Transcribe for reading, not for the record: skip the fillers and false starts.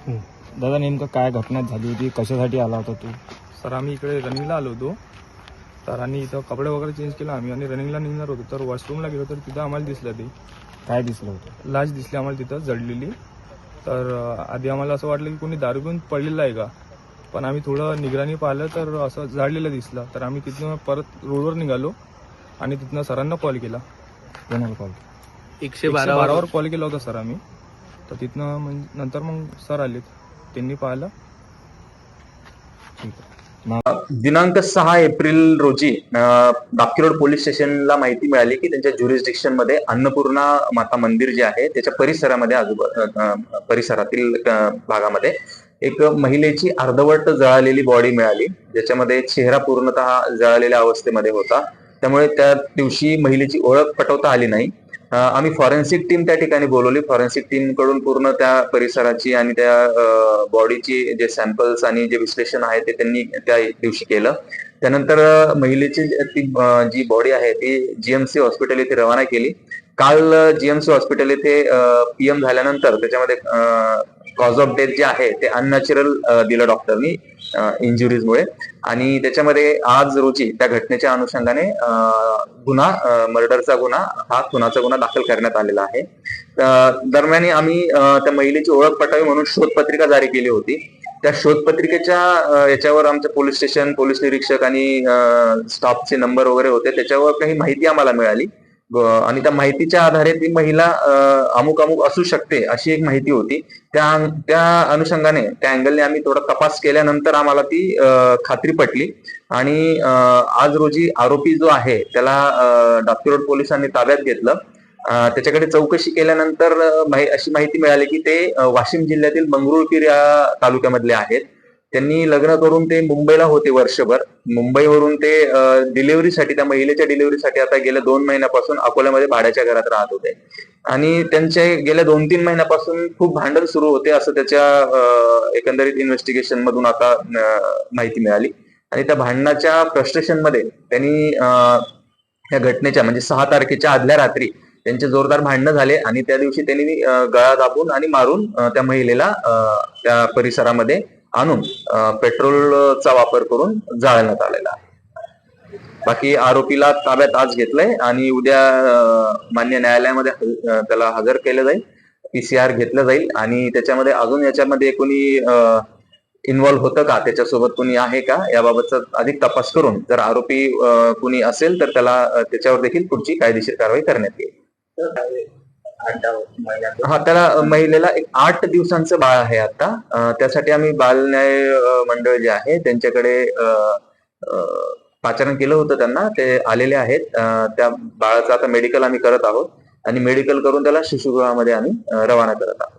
दादा नेमकं काय घटना झाली होती, कशासाठी आला होता तू? सर आम्ही इकडे रनिंगला आलो होतो. तर आणि इथं कपडे वगैरे चेंज केला आम्ही आणि रनिंगला निघणार होतो. तर वॉशरूमला गेलो तर तिथं आम्हाला दिसलं ते काय दिसलं होतं? लाश दिसली आम्हाला तिथं जडलेली. तर आधी आम्हाला असं वाटलं की कोणी दारू पिऊन पडलेलं आहे का, पण आम्ही थोडं निगराणी पाहिलं तर असं जाडलेलं दिसलं. तर आम्ही तिथनं परत रोडवर निघालो आणि तिथनं सरांना कॉल केला. कोणाला कॉल? 112वर कॉल केला होता सर आम्ही. तर तिथनं म्हणजे नंतर मग सर आलेत, त्यांनी पाहिलं. ठीक आहे. दिनांक 6 एप्रिल रोजी दापकी पोलीस स्टेशनला माहिती मिळाली की त्यांच्या ज्युरिस्डिक्शन मध्ये अन्नपूर्णा माता मंदिर जे आहे त्याच्या परिसरामध्ये परिसरातील भागामध्ये एक महिलेची अर्धवट जळालेली बॉडी मिळाली, ज्याच्यामध्ये चेहरा पूर्णतः जळालेल्या अवस्थेमध्ये होता. त्यामुळे त्या दिवशी महिलेची ओळख पटवता आली नाही. आम्ही फॉरेन्सिक टीम त्या ठिकाणी बोलवली. फॉरेन्सिक टीम कडून पूर्ण त्या परिसराची आणि त्या बॉडीची जे सॅम्पल्स आणि जे विश्लेषण आहे ते त्यांनी त्या दिवशी केलं. त्यानंतर महिलेची जी बॉडी आहे ती जीएमसी हॉस्पिटल येथे रवाना केली. काल जीएमसी हॉस्पिटल येथे पीएम झाल्यानंतर त्याच्यामध्ये कॉज ऑफ डेथ जे आहे ते अननॅचरल दिलं डॉक्टरनी इंजुरीजमुळे. आणि त्याच्यामध्ये आज रोजी त्या घटनेच्या अनुषंगाने गुन्हा मर्डरचा गुन्हा हा खुनाचा गुन्हा दाखल करण्यात आलेला आहे. दरम्यान आम्ही त्या महिलेची ओळख पटावी म्हणून शोधपत्रिका जारी केली होती. त्या शोधपत्रिकेच्या याच्यावर आमच्या पोलीस स्टेशन, पोलीस निरीक्षक आणि स्टाफचे नंबर वगैरे होते, त्याच्यावर काही माहिती आम्हाला मिळाली आणि त्या माहितीच्या आधारे ती महिला अमुक अमुक असू शकते अशी एक माहिती होती. त्या अनुषंगाने त्या अँगलने आम्ही थोडा तपास केल्यानंतर आम्हाला ती खात्री पटली आणि आज रोजी आरोपी जो आहे त्याला दापकी रोड पोलिसांनी ताब्यात घेतलं. त्याच्याकडे चौकशी केल्यानंतर अशी माहिती मिळाली की ते वाशिम जिल्ह्यातील मंगरुळपीर या तालुक्यामधले आहेत. त्यांनी लग्न करून ते मुंबईला होते वर्षभर. मुंबईवरून ते डिलिव्हरीसाठी, त्या महिलेच्या डिलिव्हरीसाठी आता गेल्या 2 महिन्यापासून अकोल्यामध्ये भाड्याच्या घरात राहत होते आणि त्यांचे गेल्या 2-3 महिन्यापासून खूप भांडण सुरू होते असं त्याच्या एकंदरीत इन्व्हेस्टिगेशन मधून आता माहिती मिळाली. आणि त्या भांडणाच्या फ्रस्ट्रेशन मध्ये त्यांनी या घटनेच्या म्हणजे 6 तारखेच्या आदल्या रात्री त्यांचे जोरदार भांडणं झाले आणि त्या दिवशी त्यांनी गळा दाबून आणि मारून त्या महिलेला त्या परिसरामध्ये आणून पेट्रोलचा वापर करून जाळण्यात आलेला आहे. बाकी आरोपीला ताब्यात आज घेतलंय आणि उद्या मान्य न्यायालयामध्ये त्याला हजर केलं जाईल, पीसीआर घेतलं जाईल आणि त्याच्यामध्ये अजून याच्यामध्ये कोणी इन्व्हॉल्व्ह होतं का, त्याच्यासोबत कोणी आहे का याबाबतचा अधिक तपास करून जर आरोपी कोणी असेल तर त्याच्यावर देखील पुढची कायदेशीर कारवाई करण्यात येईल. हा, त्याला महिलेला एक 8 दिवसांचं बाळ आहे आता. त्यासाठी आम्ही बाल न्याय मंडळ जे आहे त्यांच्याकडे पाचारण केलं होतं, त्यांना ते आलेले आहेत. त्या बाळाचं आता मेडिकल आम्ही करत आहोत आणि मेडिकल करून त्याला शिशुगृहामध्ये आम्ही रवाना करत आहोत.